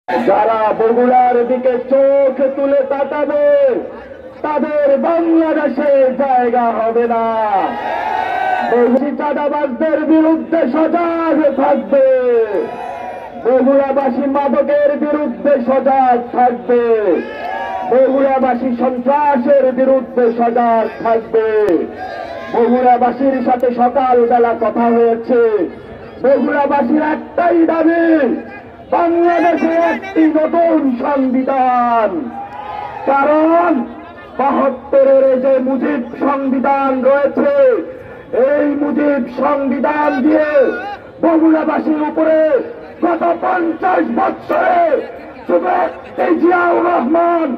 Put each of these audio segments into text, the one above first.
যারা বগুড়ার দিকে চোখ তুলে তাকাবে তাদের বাংলাদেশে জায়গা হবে না। বগুড়ি চাঁদাবাজদের বিরুদ্ধে সজাগ থাকবে, বগুড়াবাসী মাদকের বিরুদ্ধে সজাগ থাকবে, বগুড়াবাসী সন্ত্রাসের বিরুদ্ধে সজাগ থাকবে। বগুড়াবাসীর সাথে সকালবেলা কথা হয়েছে, বগুড়াবাসীর একটাই দাবি, বাংলাদেশে একটি নতুন সংবিধান। কারণ ৭২-এর যে মুজিব সংবিধান রয়েছে, এই মুজিব সংবিধান দিয়ে বগুড়াবাসীর উপরে গত ৫০ বছরে শুধু জিয়াউর রহমান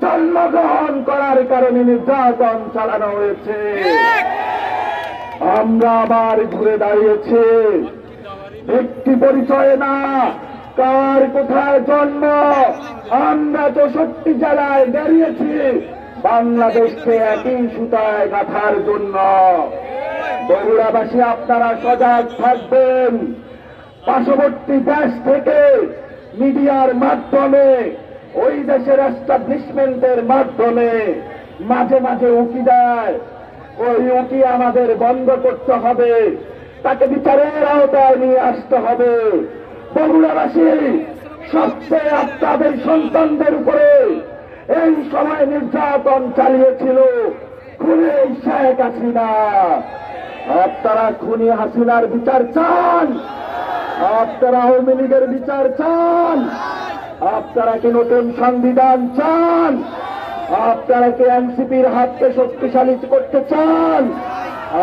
জন্মগ্রহণ করার কারণে নির্যাতন চালানো হয়েছে। আমরা আবার ঘুরে দাঁড়িয়েছি, ব্যক্তি পরিচয় না, কার কোথায় জন্ম, আমরা ৬৪ জেলায় দাঁড়িয়েছি বাংলাদেশকে একই সুতায় গাঁথার জন্য। বগুড়াবাসী আপনারা সজাগ থাকবেন। পার্শ্ববর্তী দেশ থেকে মিডিয়ার মাধ্যমে, ওই দেশের এস্টাবলিশমেন্টের মাধ্যমে মাঝে মাঝে উকি দেয়, ওই উকি আমাদের বন্ধ করতে হবে, তাকে বিচারের আওতায় নিয়ে আসতে হবে। বগুড়াবাসী সবচেয়ে আপনাদের সন্তানদের উপরে এই সময় নির্যাতন চালিয়েছিল খুনি শেখ হাসিনা। আপনারা খুনি হাসিনার বিচার চান? আপনারা আওয়ামী লীগের বিচার চান? আপনারা কি নতুন সংবিধান চান? আপনারা কি এনসিপির হাতকে শক্তিশালী করতে চান?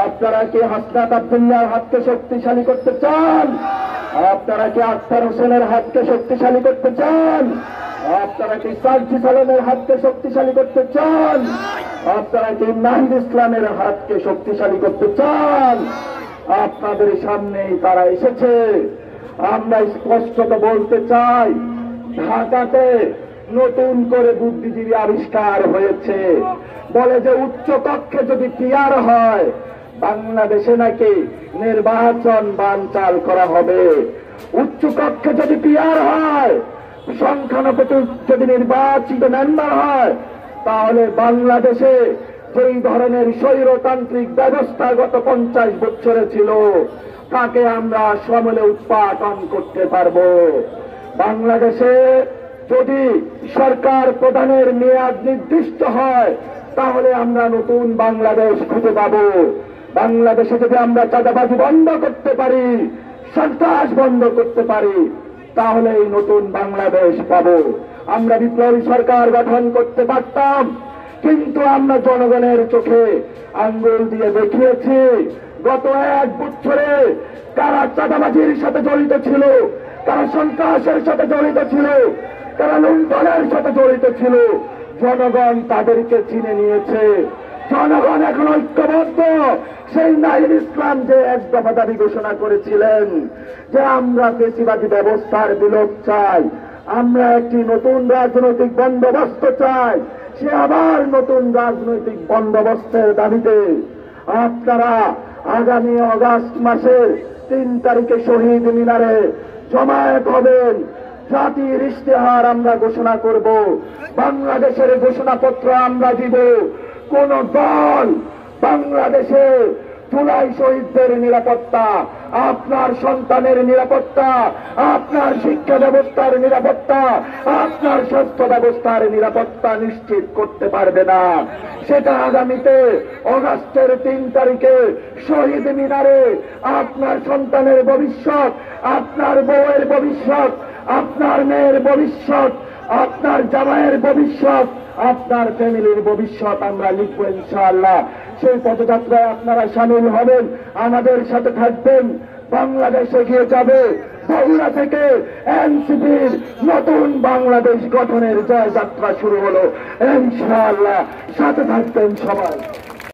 আপনারা কি হাসনাত আব্দুল্লাহর হাতকে শক্তিশালী করতে চান? আপনারা কি আখতার হোসেনের হাতকে শক্তিশালী করতে চান? আপনারা কি সার্জিস আলমের হাতকে শক্তিশালী করতে চান? আপনারা কি নাহিদ ইসলামের হাতকে শক্তিশালী করতে চান? আপনাদের সামনেই তারা এসেছে। আমরা স্পষ্টত বলতে চাই, ঢাকাতে নতুন করে বুদ্ধিজীবী আবিষ্কার হয়েছে, বলে যে উচ্চ কক্ষে যদি পিয়ার হয় বাংলাদেশে নাকি নির্বাচন বানচাল করা হবে। উচ্চ কক্ষে যদি পিয়ার হয়, সংখ্যানুপাতিক যদি নির্বাচিত মেম্বার হয়, তাহলে বাংলাদেশে যেই ধরনের স্বৈরতান্ত্রিক ব্যবস্থা গত ৫০ বছরে ছিল তাকে আমরা সমূলে উৎপাদন করতে পারব। বাংলাদেশে যদি সরকার প্রধানের মেয়াদ নির্দিষ্ট হয় তাহলে আমরা নতুন বাংলাদেশ খুঁজে পাব। বাংলাদেশে যদি আমরা চাঁদাবাজি বন্ধ করতে পারি, সন্ত্রাস বন্ধ করতে পারি, তাহলে এই নতুন বাংলাদেশ পাব। আমরা বিপ্লবী সরকার গঠন করতে পারতাম, কিন্তু আমরা জনগণের চোখে আঙ্গুল দিয়ে দেখিয়েছি গত ১ বছরে কারা চাঁদাবাজির সাথে জড়িত ছিল, কারা সন্ত্রাসের সাথে জড়িত ছিল, কারা লুণ্ঠনের সাথে জড়িত ছিল। জনগণ তাদেরকে চিনে নিয়েছে। জনগণ এখন ঐক্যবদ্ধ। সেই নাহিদ ইসলাম যে এক দফা দাবি ঘোষণা করেছিলেন যে আমরা ফ্যাসিবাদী ব্যবস্থার বিলোপ চাই, আমরা একটি নতুন রাজনৈতিক বন্দোবস্ত চাই, সে আবার নতুন রাজনৈতিক বন্দোবস্তের দাবিতে আপনারা আগামী আগস্ট মাসের ৩ তারিখে শহীদ মিনারে জমায়েত হবেন। জাতির ইশতেহার আমরা ঘোষণা করব, বাংলাদেশের ঘোষণাপত্র আমরা দিব। কোন দল বাংলাদেশে জুলাই শহীদদের নিরাপত্তা, আপনার সন্তানের নিরাপত্তা, আপনার শিক্ষা ব্যবস্থার নিরাপত্তা, আপনার স্বাস্থ্য ব্যবস্থার নিরাপত্তা নিশ্চিত করতে পারবে না। সেটা আগামীতে আগস্টের ৩ তারিখে শহীদ মিনারে আপনার সন্তানের ভবিষ্যৎ, আপনার বউয়ের ভবিষ্যৎ, আপনার মেয়ের ভবিষ্যৎ, আপনার জামাইয়ের ভবিষ্যৎ, আপনার ফ্যামিলির ভবিষ্যৎ আমরা লিখবো ইনশাআল্লাহ। সেই পদযাত্রায় আপনারা সামিল হবেন, আমাদের সাথে থাকবেন। বাংলাদেশ এগিয়ে যাবে। বগুড়া থেকে এনসিপির নতুন বাংলাদেশ গঠনের জয়যাত্রা শুরু হলো ইনশাআল্লাহ। সাথে থাকবেন সবাই।